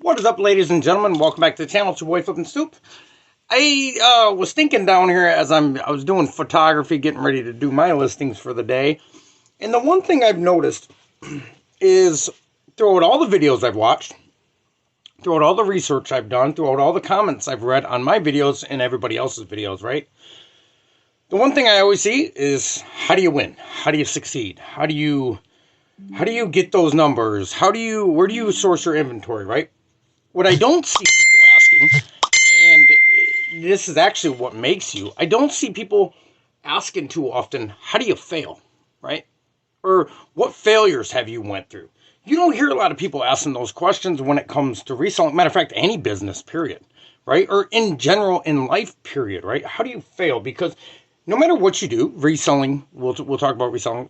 What is up, ladies and gentlemen? Welcome back to the channel. It's your boy flippinstoop. I was thinking down here as I was doing photography, getting ready to do my listings for the day, and the one thing I've noticed is throughout all the videos I've watched, throughout all the research I've done, throughout all the comments I've read on my videos and everybody else's videos, right? The one thing I always see is, how do you win? How do you succeed? How do you get those numbers? Where do you source your inventory, right? What I don't see people asking, and this is actually what makes you, I don't see people asking too often, how do you fail, right? Or what failures have you went through? You don't hear a lot of people asking those questions when it comes to reselling. Matter of fact, any business, period, right? Or in general, in life, period, right? How do you fail? Because no matter what you do, reselling, we'll talk about reselling,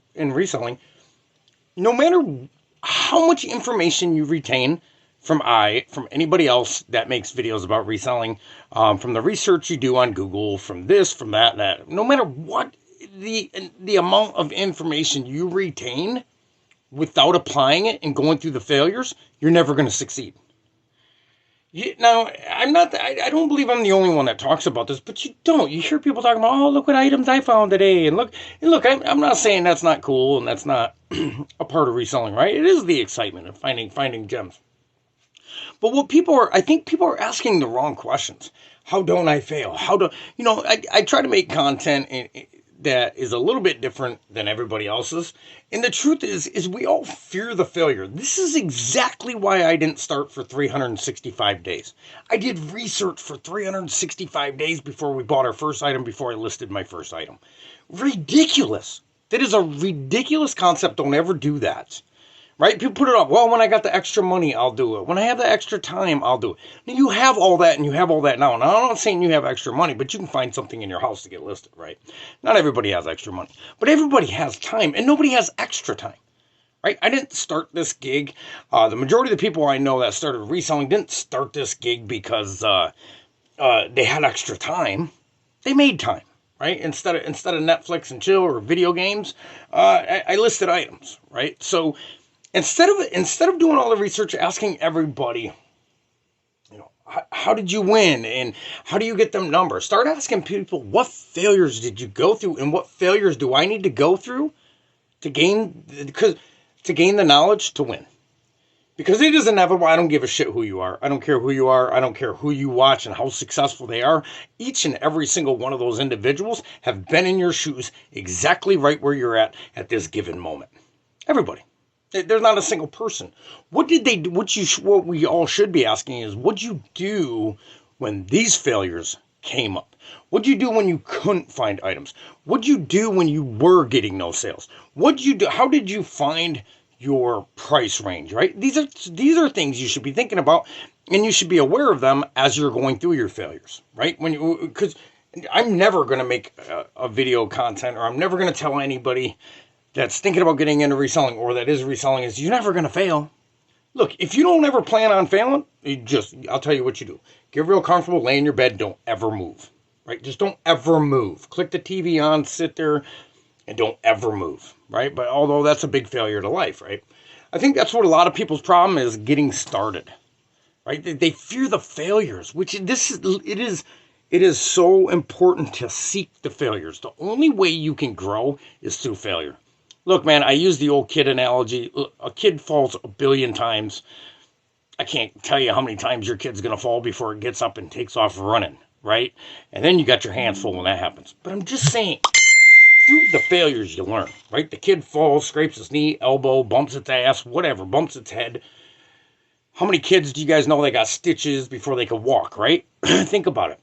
no matter how much information you retain from anybody else that makes videos about reselling, from the research you do on Google, from this, from that, no matter what the amount of information you retain without applying it and going through the failures, you're never going to succeed. Now, I don't believe I'm the only one that talks about this, but you hear people talking about, oh, look what items I found today, and look, I'm not saying that's not cool, and that's not a part of reselling, right? It is the excitement of finding gems. But I think people are asking the wrong questions. How don't I fail? I try to make content that is a little bit different than everybody else's. And the truth is we all fear the failure. This is exactly why I didn't start for 365 days. I did research for 365 days before we bought our first item, before I listed my first item. Ridiculous. That is a ridiculous concept. Don't ever do that. Right? People put it off. Well, when I got the extra money, I'll do it. When I have the extra time, I'll do it. Now, you have all that, and you have all that now. Now, I'm not saying you have extra money, but you can find something in your house to get listed, right? Not everybody has extra money, but everybody has time, and nobody has extra time, right? I didn't start this gig. The majority of the people I know that started reselling didn't start this gig because they had extra time. They made time. Right? Instead of Netflix and chill or video games, I listed items, right? So instead of doing all the research, asking everybody, how did you win and how do you get them numbers? Start asking people, what failures did you go through and what failures do I need to go through to gain the knowledge to win? Because it is inevitable. I don't give a shit who you are. I don't care who you are. I don't care who you watch and how successful they are. Each and every single one of those individuals have been in your shoes exactly right where you're at this given moment. Everybody. There's not a single person. What did they do? What we all should be asking is, what'd you do when these failures came up? What'd you do when you couldn't find items? What'd you do when you were getting no sales? What'd you do? How did you find your price range, right? These are things you should be thinking about, and you should be aware of them as you're going through your failures, right? Because I'm never going to make a video content, or I'm never going to tell anybody that's thinking about getting into reselling or that is reselling is you're never going to fail. Look, if you don't ever plan on failing, I'll tell you what you do. Get real comfortable, lay in your bed, don't ever move, right? Just don't ever move. Click the TV on, sit there, and don't ever move, right? But although that's a big failure to life, right? I think that's what a lot of people's problem is, getting started, right? They fear the failures, it is so important to seek the failures. The only way you can grow is through failure. Look, man, I use the old kid analogy. A kid falls a billion times. I can't tell you how many times your kid's going to fall before it gets up and takes off running, right? And then you got your hands full when that happens. But I'm just saying, through the failures you learn, right? The kid falls, scrapes his knee, elbow, bumps its ass, whatever, bumps its head. How many kids do you guys know they got stitches before they could walk, right? Think about it.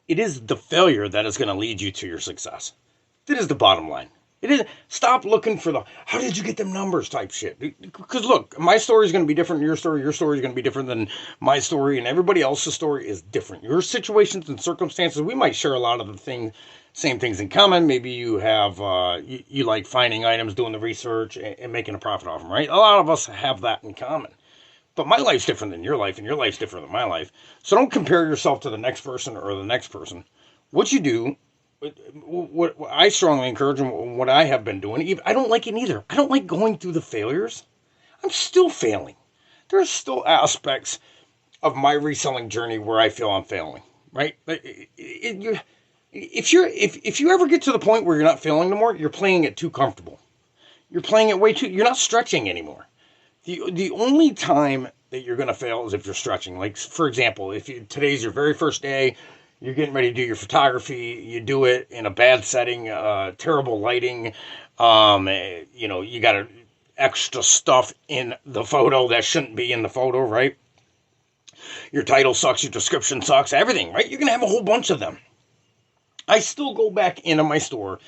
It is the failure that is going to lead you to your success. That is the bottom line. It is. Stop looking for the, how did you get them numbers type shit. Because look, my story is going to be different than your story. Your story is going to be different than my story, and everybody else's story is different. Your situations and circumstances, we might share a lot of the same things in common. Maybe you have, you like finding items, doing the research, and making a profit off them, right? A lot of us have that in common. But my life's different than your life, and your life's different than my life. So don't compare yourself to the next person or the next person. What you do, what I strongly encourage, and what I have been doing, I don't like it either. I don't like going through the failures. I'm still failing. There's still aspects of my reselling journey where I feel I'm failing, right? If you ever get to the point where you're not failing anymore, you're playing it too comfortable. You're playing it way too. You're not stretching anymore. The only time that you're going to fail is if you're stretching. Like, for example, if today's your very first day, you're getting ready to do your photography, you do it in a bad setting, terrible lighting, you got extra stuff in the photo that shouldn't be in the photo, right? Your title sucks, your description sucks, everything, right? You're going to have a whole bunch of them. I still go back into my store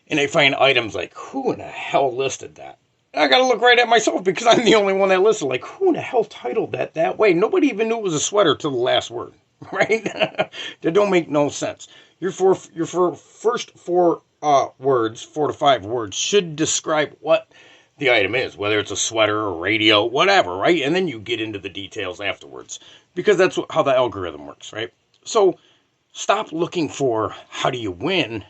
and I find items like, who in the hell listed that? I got to look right at myself because I'm the only one that listed. Like, who in the hell titled that way? Nobody even knew it was a sweater till the last word, right? That don't make no sense. Your first four words, 4 to 5 words, should describe what the item is, whether it's a sweater or radio, whatever, right? And then you get into the details afterwards because that's how the algorithm works, right? So stop looking for how do you win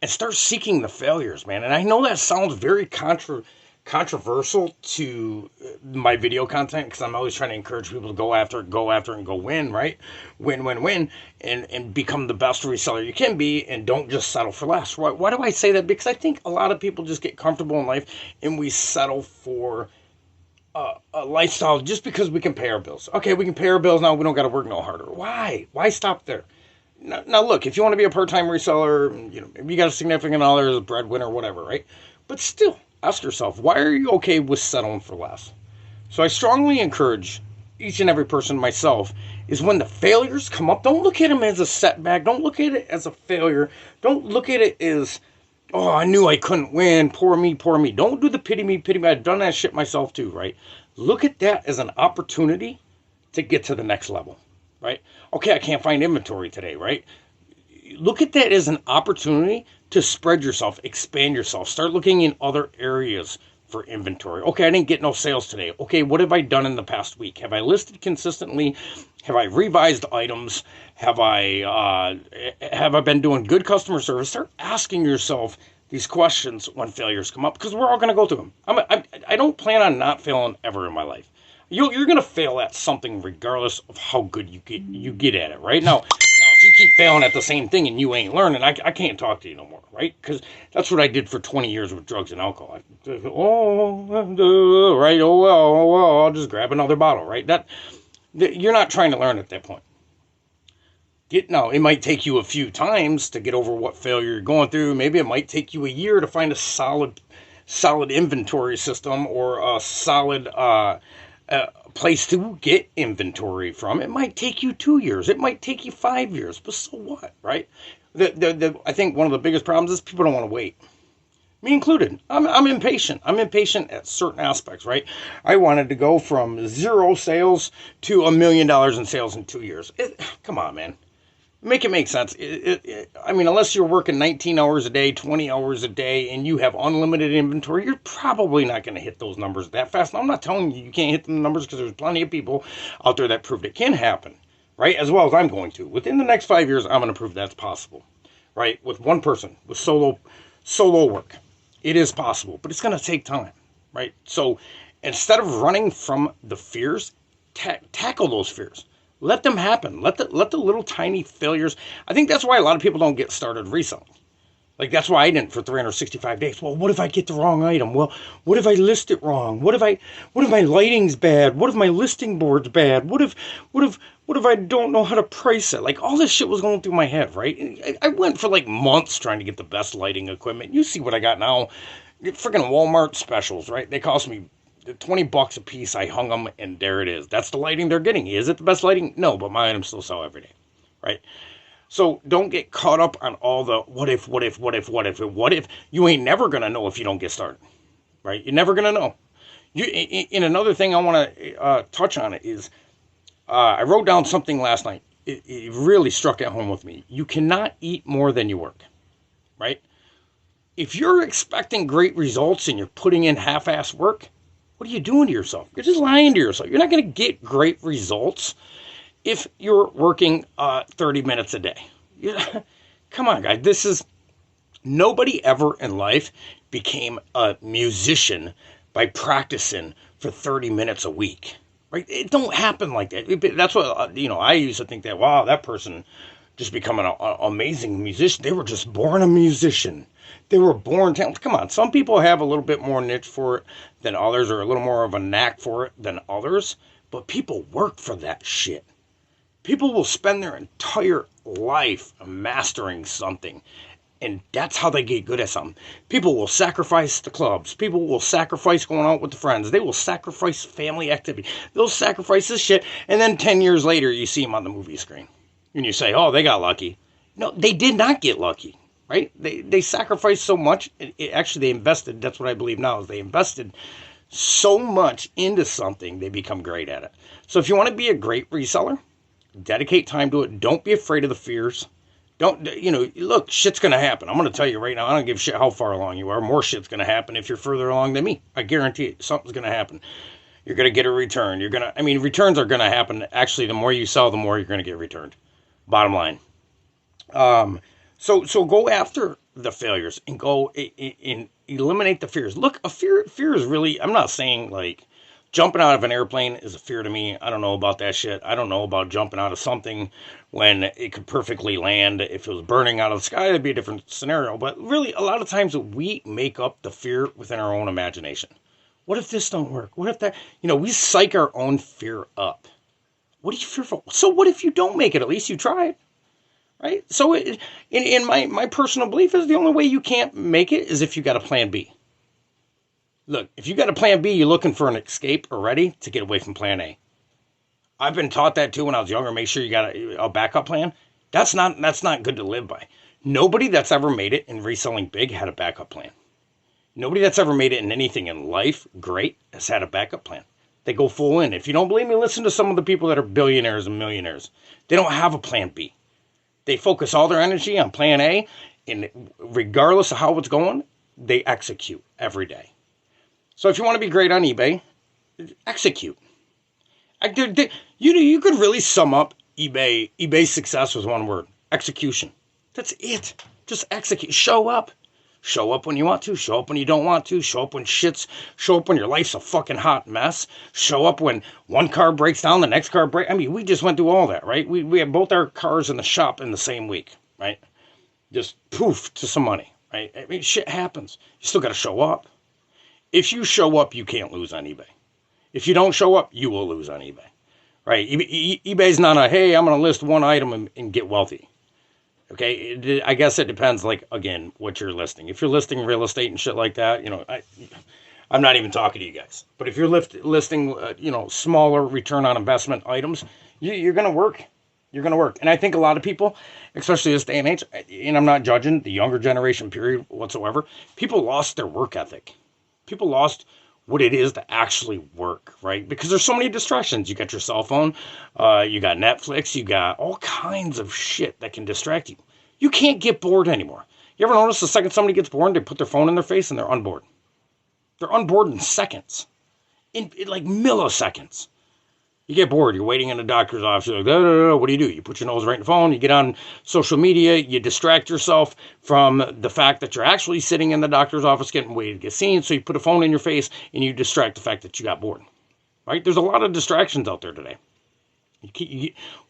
and start seeking the failures, man. And I know that sounds very controversial to my video content because I'm always trying to encourage people to go after it, and go win, right? Win, and become the best reseller you can be and don't just settle for less. Why do I say that? Because I think a lot of people just get comfortable in life and we settle for a lifestyle just because we can pay our bills. Okay, we can pay our bills now, we don't got to work no harder. Why? Why stop there? Now look, if you want to be a part-time reseller, if you got a significant other, a breadwinner, whatever, right? But still, ask yourself, why are you okay with settling for less? So I strongly encourage each and every person, myself, is when the failures come up, don't look at them as a setback. Don't look at it as a failure. Don't look at it as, oh, I knew I couldn't win. Poor me, poor me. Don't do the pity me. I've done that shit myself too, right? Look at that as an opportunity to get to the next level, right? Okay, I can't find inventory today, right? Look at that as an opportunity to spread yourself, expand yourself, start looking in other areas for inventory. Okay, I didn't get no sales today. Okay, what have I done in the past week? Have I listed consistently? Have I revised items? Have I been doing good customer service? Start asking yourself these questions when failures come up because we're all going to go through them. I don't plan on not failing ever in my life. You're going to fail at something regardless of how good you get at it, right? Now, if you keep failing at the same thing and you ain't learning, I can't talk to you no more, right? Because that's what I did for 20 years with drugs and alcohol. Right? Oh, well, I'll just grab another bottle, right? You're not trying to learn at that point. Now, it might take you a few times to get over what failure you're going through. Maybe it might take you a year to find a solid inventory system or a solid place to get inventory from. It might take you 2 years. It might take you 5 years. But so what, right? I think one of the biggest problems is people don't want to wait. Me included. I'm impatient. I'm impatient at certain aspects, right? I wanted to go from 0 sales to $1 million in sales in 2 years. Come on, man. Make it make sense. Unless you're working 19 hours a day, 20 hours a day, and you have unlimited inventory, you're probably not going to hit those numbers that fast. Now, I'm not telling you can't hit the numbers because there's plenty of people out there that proved it can happen, right? As well as I'm going to. Within the next 5 years, I'm going to prove that's possible, right? With one person, with solo work. It is possible, but it's going to take time, right? So instead of running from the fears, tackle those fears. Let them happen. Let the little tiny failures. I think that's why a lot of people don't get started reselling. Like, that's why I didn't for 365 days. Well, what if I get the wrong item? Well, what if I list it wrong? What if my lighting's bad? What if my listing board's bad? What if I don't know how to price it? Like, all this shit was going through my head, right? I went for like months trying to get the best lighting equipment. You see what I got now. Freaking Walmart specials, right? They cost me $20 a piece. I hung them, and there it is. That's the lighting they're getting. Is it the best lighting? No, but my items still sell every day, right? So don't get caught up on all the what if. You ain't never going to know if you don't get started, right? You're never going to know. And another thing I want to touch on is I wrote down something last night. It really struck at home with me. You cannot eat more than you work, right? If you're expecting great results and you're putting in half-ass work, what are you doing to yourself? You're just lying to yourself. You're not going to get great results if you're working 30 minutes a day. Come on, guys. Nobody ever in life became a musician by practicing for 30 minutes a week. right? It don't happen like that. That's what, I used to think that, wow, that person just becoming an amazing musician. They were just born a musician. They were born talented. Come on, some people have a little bit more niche for it than others, or a little more of a knack for it than others. But people work for that shit. People will spend their entire life mastering something. And that's how they get good at something. People will sacrifice the clubs. People will sacrifice going out with the friends. They will sacrifice family activity. They'll sacrifice this shit. And then 10 years later, you see them on the movie screen. And you say, oh, they got lucky. No, they did not get lucky, right? They sacrificed so much. Actually, they invested. That's what I believe now, is they invested so much into something, they become great at it. So if you want to be a great reseller, dedicate time to it. Don't be afraid of the fears. Don't, look, shit's going to happen. I'm going to tell you right now, I don't give a shit how far along you are. More shit's going to happen if you're further along than me. I guarantee it. Something's going to happen. You're going to get a return. Returns are going to happen. Actually, the more you sell, the more you're going to get returned. Bottom line. So go after the failures and go and eliminate the fears. Look, fear is really, I'm not saying like jumping out of an airplane is a fear to me. I don't know about that shit. I don't know about jumping out of something when it could perfectly land. If it was burning out of the sky, that'd be a different scenario. But really, a lot of times we make up the fear within our own imagination. What if this don't work? What if that, we psych our own fear up. What are you fearful? So what if you don't make it? At least you tried. Right? So in my personal belief is the only way you can't make it is if you got a plan B. Look, if you got a plan B, you're looking for an escape already to get away from plan A. I've been taught that too when I was younger. Make sure you got a backup plan. That's not good to live by. Nobody that's ever made it in reselling big had a backup plan. Nobody that's ever made it in anything in life great has had a backup plan. They go full in. If you don't believe me, listen to some of the people that are billionaires and millionaires. They don't have a plan B. They focus all their energy on plan A, and regardless of how it's going, they execute every day. So if you want to be great on eBay, execute. You could really sum up eBay's success with one word: execution. That's it. Just execute. Show up. Show up when you want to. Show up when you don't want to. Show up when show up when your life's a fucking hot mess. Show up when one car breaks down, the next car breaks. We just went through all that, right? We had both our cars in the shop in the same week, right? Just poof to some money, right? Shit happens. You still got to show up. If you show up, you can't lose on eBay. If you don't show up, you will lose on eBay, right? eBay's not a, hey, I'm going to list one item and get wealthy. Okay, I guess it depends, like, again, what you're listing. If you're listing real estate and shit like that, I'm not even talking to you guys. But if you're listing, smaller return on investment items, you're going to work. You're going to work. And I think a lot of people, especially this day and age, and I'm not judging the younger generation period whatsoever, people lost their work ethic. People lost what it is to actually work, right? Because there's so many distractions. You got your cell phone, you got Netflix, you got all kinds of shit that can distract you. You can't get bored anymore. You ever notice the second somebody gets bored, they put their phone in their face and they're unbored? They're unbored in seconds, in like milliseconds. You get bored, you're waiting in the doctor's office, you're like, what do? You put your nose right in the phone, you get on social media, you distract yourself from the fact that you're actually sitting in the doctor's office getting waited to get seen, so you put a phone in your face and you distract the fact that you got bored, right? There's a lot of distractions out there today.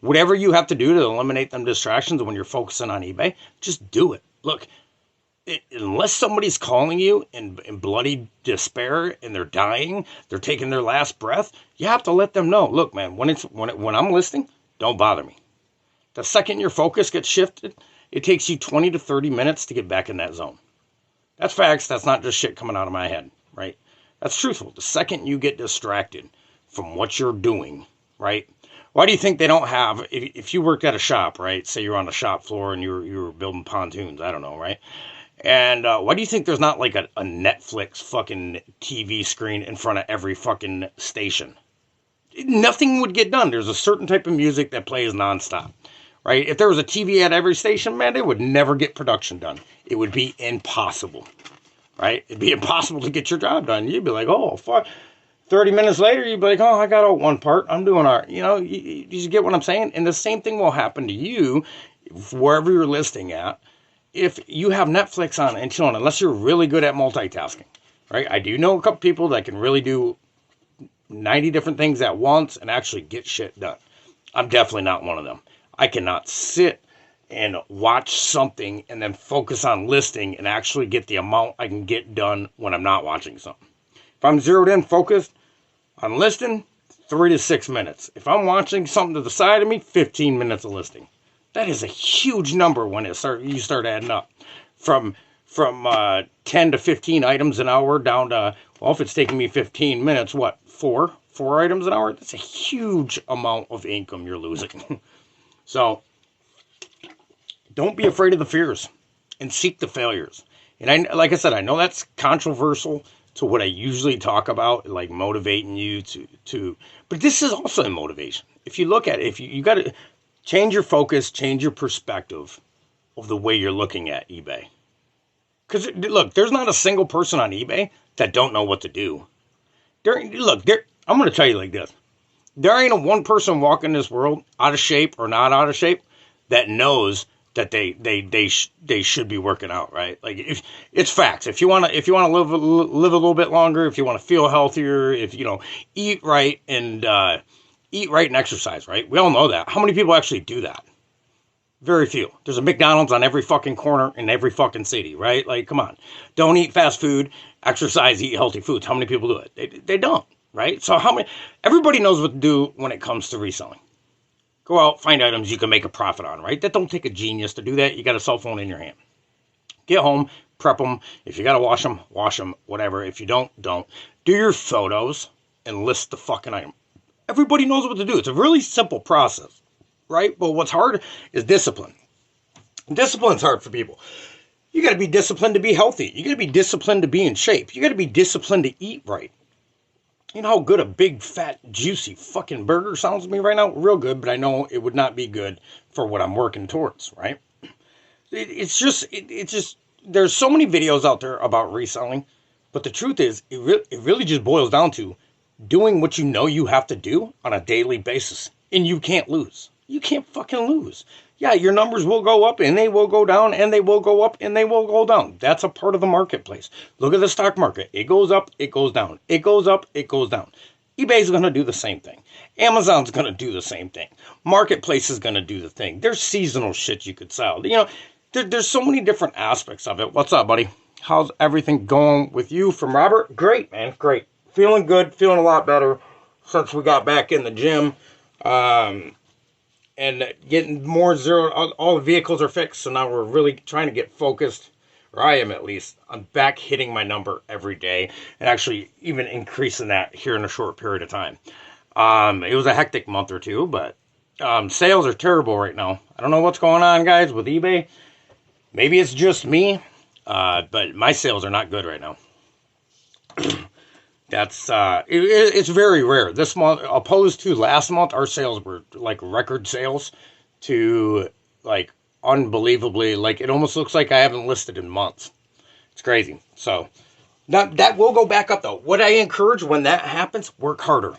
Whatever you have to do to eliminate them distractions when you're focusing on eBay, just do it. Look, unless somebody's calling you in bloody despair and they're dying, they're taking their last breath, you have to let them know, look, man, when I'm listing, don't bother me. The second your focus gets shifted, it takes you 20 to 30 minutes to get back in that zone. That's facts. That's not just shit coming out of my head, right? That's truthful. The second you get distracted from what you're doing, right? Why do you think they don't have, if you worked at a shop, right? Say you're on the shop floor and you're building pontoons, I don't know, right? And why do you think there's not like a Netflix fucking TV screen in front of every fucking station? Nothing would get done. There's a certain type of music that plays nonstop, right? If there was a TV at every station, man, they would never get production done. It would be impossible, right? It'd be impossible to get your job done. You'd be like, oh, fuck. 30 minutes later, you'd be like, oh, I got out one part. I'm doing all right. You get what I'm saying? And the same thing will happen to you wherever you're listing at. If you have Netflix on and chill on, unless you're really good at multitasking, right? I do know a couple people that can really do 90 different things at once and actually get shit done. I'm definitely not one of them. I cannot sit and watch something and then focus on listing and actually get the amount I can get done when I'm not watching something. If I'm zeroed in, focused on listing, 3 to 6 minutes. If I'm watching something to the side of me, 15 minutes of listing. That is a huge number when you start adding up. From 10 to 15 items an hour down to, well, if it's taking me 15 minutes, what, 4 items an hour? That's a huge amount of income you're losing. So, don't be afraid of the fears and seek the failures. And like I said, I know that's controversial to what I usually talk about, like motivating you to but this is also a motivation. If you look at it, if you got to change your focus, change your perspective of the way you're looking at eBay. Because, look, there's not a single person on eBay that don't know what to do. I'm going to tell you like this. There ain't a one person walking this world, out of shape or not out of shape, that knows that they should be working out, right? Like, if it's facts. If you want to live a little bit longer, if you want to feel healthier, if eat right and exercise, right? We all know that. How many people actually do that? Very few. There's a McDonald's on every fucking corner in every fucking city, right? Like, come on. Don't eat fast food, exercise, eat healthy foods. How many people do it? They don't, right? So everybody knows what to do when it comes to reselling. Go out, find items you can make a profit on, right? That don't take a genius to do that. You got a cell phone in your hand. Get home, prep them. If you got to wash them, whatever. If you don't. Do your photos and list the fucking item. Everybody knows what to do. It's a really simple process, right? But what's hard is discipline. Discipline's hard for people. You got to be disciplined to be healthy. You got to be disciplined to be in shape. You got to be disciplined to eat right. You know how good a big, fat, juicy fucking burger sounds to me right now? Real good, but I know it would not be good for what I'm working towards, right? It's just, there's so many videos out there about reselling, but the truth is, it really just boils down to doing what you know you have to do on a daily basis, and you can't lose. You can't fucking lose. Yeah, your numbers will go up, and they will go down, and they will go up, and they will go down. That's a part of the marketplace. Look at the stock market. It goes up, it goes down. It goes up, it goes down. eBay's going to do the same thing. Amazon's going to do the same thing. Marketplace is going to do the thing. There's seasonal shit you could sell. There's so many different aspects of it. What's up, buddy? How's everything going with you? From Robert? Great, man. Great. Feeling good. Feeling a lot better since we got back in the gym. And getting more zero, all the vehicles are fixed, so now we're really trying to get focused, or I am at least, on back hitting my number every day, and actually even increasing that here in a short period of time. It was a hectic month or two, but sales are terrible right now. I don't know what's going on, guys, with eBay. Maybe it's just me, but my sales are not good right now. That's it's very rare. This month, opposed to last month, our sales were like record sales to like unbelievably, like it almost looks like I haven't listed in months. It's crazy. So that will go back up though. What I encourage when that happens, work harder,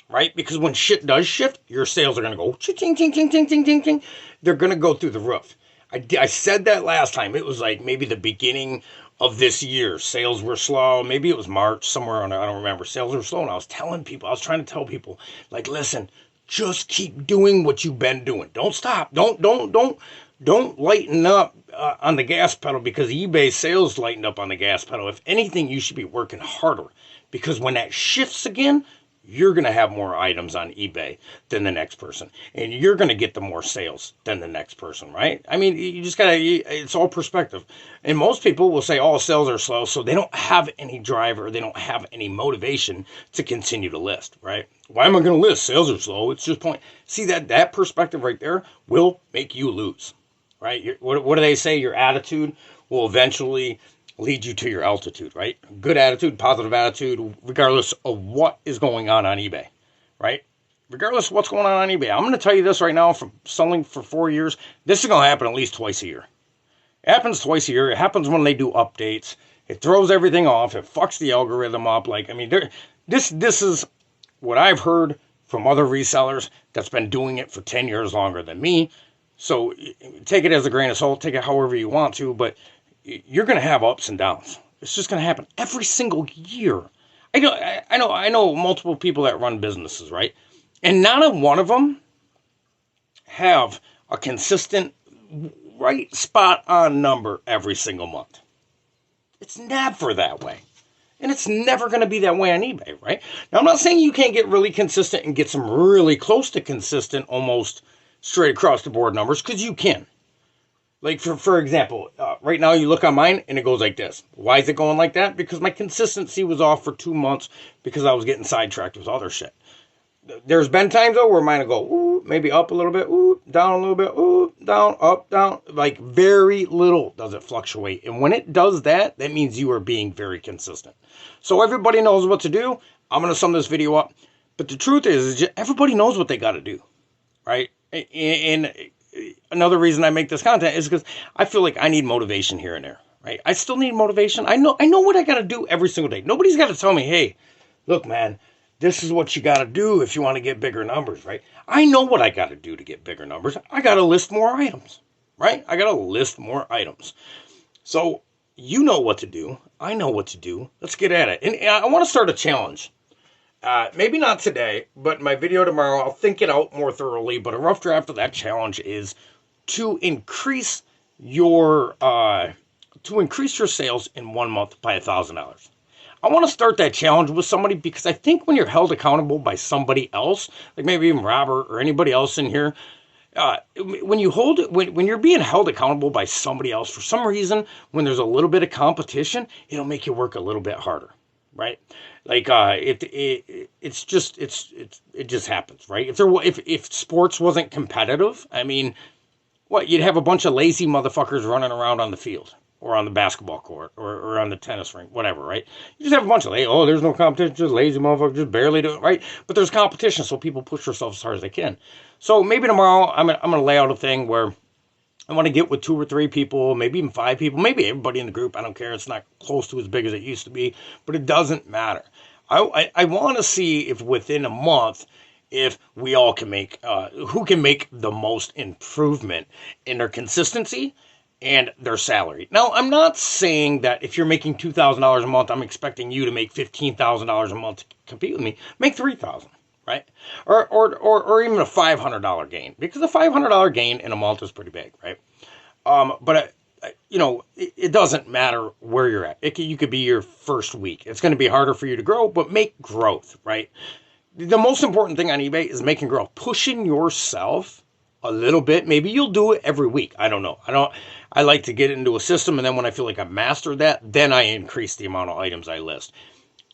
right? Because when shit does shift, your sales are gonna go ching ching ching ching ching ching ching. They're gonna go through the roof. I said that last time. It was like maybe the beginning of this year. Sales were slow. Maybe it was March, somewhere on, I don't remember. Sales were slow, and I was trying to tell people, like, listen, just keep doing what you've been doing. Don't stop. Don't lighten up on the gas pedal because eBay sales lightened up on the gas pedal. If anything, you should be working harder because when that shifts again, you're going to have more items on eBay than the next person. And you're going to get the more sales than the next person, right? I mean, you just got to, it's all perspective. And most people will say, oh, sales are slow, so they don't have any drive or they don't have any motivation to continue to list, right? Why am I going to list? Sales are slow. It's just point. See, that perspective right there will make you lose, right? What do they say? Your attitude will eventually lead you to your altitude, right? Good attitude, positive attitude, regardless of what is going on eBay, right? Regardless of what's going on eBay. I'm going to tell you this right now, from selling for 4 years, this is going to happen at least twice a year. It happens twice a year. It happens when they do updates. It throws everything off. It fucks the algorithm up. Like, I mean, this is what I've heard from other resellers that's been doing it for 10 years longer than me. So take it as a grain of salt. Take it however you want to, but you're going to have ups and downs. It's just going to happen every single year. I know multiple people that run businesses, right? And not one of them have a consistent, right spot on number every single month. It's never that way. And it's never going to be that way on eBay, right? Now, I'm not saying you can't get really consistent and get some really close to consistent, almost straight across the board numbers, because you can. Like, for example, right now you look on mine and it goes like this. Why is it going like that? Because my consistency was off for 2 months because I was getting sidetracked with other shit. There's been times, though, where mine will go, ooh, maybe up a little bit, ooh, down a little bit, ooh, down, up, down. Like, very little does it fluctuate. And when it does that, that means you are being very consistent. So everybody knows what to do. I'm going to sum this video up. But the truth is just, everybody knows what they got to do, right? And another reason I make this content is because I feel like I need motivation here and there, right? I still need motivation. I know what I got to do every single day. Nobody's got to tell me, hey, look, man, this is what you got to do if you want to get bigger numbers, right? I know what I got to do to get bigger numbers. I got to list more items, right? I got to list more items. So you know what to do. I know what to do. Let's get at it. And I want to start a challenge. Maybe not today, but my video tomorrow, I'll think it out more thoroughly. But a rough draft of that challenge is to increase your sales in 1 month by $1,000. I want to start that challenge with somebody because I think when you're held accountable by somebody else, like maybe even Robert or anybody else in here, when you're being held accountable by somebody else, for some reason, when there's a little bit of competition, it'll make you work a little bit harder, right? Like it just happens, right? If sports wasn't competitive, I mean, what, you'd have a bunch of lazy motherfuckers running around on the field or on the basketball court or on the tennis rink, whatever, right? You just have a bunch of, there's no competition, just lazy motherfuckers, just barely do it, right? But there's competition, so people push themselves as hard as they can. So maybe tomorrow I'm gonna lay out a thing where I want to get with 2 or 3 people, maybe even 5 people, maybe everybody in the group. I don't care. It's not close to as big as it used to be, but it doesn't matter. I want to see if within a month, if we all can make, who can make the most improvement in their consistency and their salary. Now, I'm not saying that if you're making $2,000 a month, I'm expecting you to make $15,000 a month to compete with me. Make $3,000, right? Or even a $500 gain, because a $500 gain in a month is pretty big, right? But it doesn't matter where you're at. You could be your first week. It's going to be harder for you to grow, but make growth, right? The most important thing on eBay is making growth, pushing yourself a little bit. Maybe you'll do it every week. I don't know. I like to get into a system, and then when I feel like I've mastered that, then I increase the amount of items I list.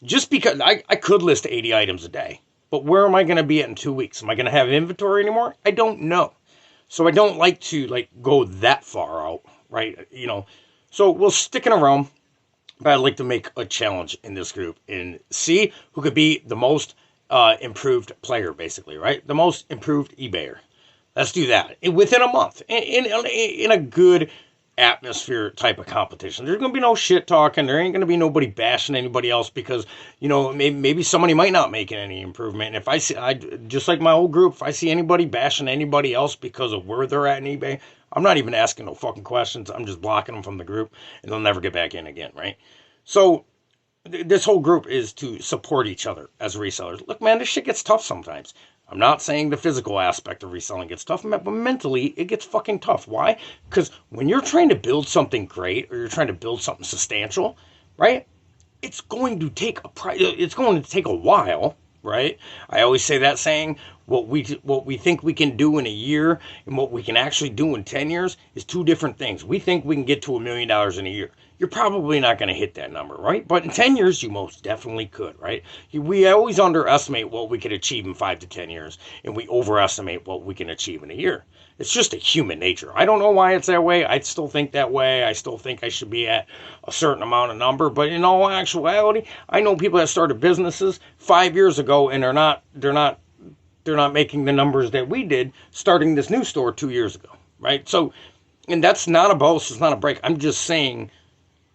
Just because I could list 80 items a day, but where am I going to be at in 2 weeks? Am I going to have inventory anymore? I don't know. So I don't like to go that far out, right? So we'll stick in around, but I'd like to make a challenge in this group and see who could be the most improved player, basically, right? The most improved eBayer. Let's do that within a month in a good atmosphere type of competition. There's going to be no shit talking. There ain't going to be nobody bashing anybody else because, maybe somebody might not make any improvement. And if I see, just like my old group, if I see anybody bashing anybody else because of where they're at in eBay, I'm not even asking no fucking questions. I'm just blocking them from the group and they'll never get back in again, right? So this whole group is to support each other as resellers. Look, man, this shit gets tough sometimes. I'm not saying the physical aspect of reselling gets tough, but mentally it gets fucking tough. Why? Because when you're trying to build something great or you're trying to build something substantial, right? It's going to take a while, right? I always say that saying, what we think we can do in a year and what we can actually do in 10 years is 2 different things. We think we can get to $1 million in a year. You're probably not going to hit that number, right? But in 10 years, you most definitely could, right? We always underestimate what we could achieve in 5 to 10 years, and we overestimate what we can achieve in a year. It's just a human nature. I don't know why it's that way. I still think that way. I still think I should be at a certain amount of number. But in all actuality, I know people that started businesses 5 years ago, and they're not making the numbers that we did starting this new store 2 years ago, right? So, and that's not a boast. It's not a break. I'm just saying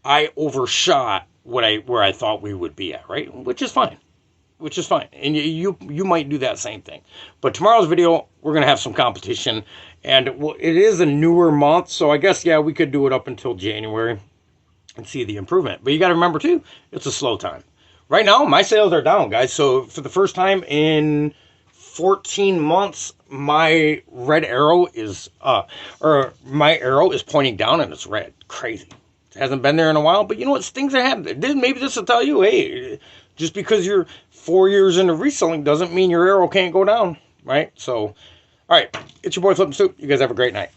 I overshot where I thought we would be at, right? Which is fine. And you might do that same thing. But tomorrow's video, we're going to have some competition. And it is a newer month, so I guess, we could do it up until January and see the improvement. But you got to remember, too, it's a slow time. right now my sales are down, guys. So for the first time in 14 months, my red arrow is or my arrow is pointing down and it's red. Crazy. It hasn't been there in a while, but you know what? Things are happening. Maybe this will tell you, hey, just because you're 4 years into reselling doesn't mean your arrow can't go down, right? So, all right, it's your boy Flippin' Stoop. You guys have a great night.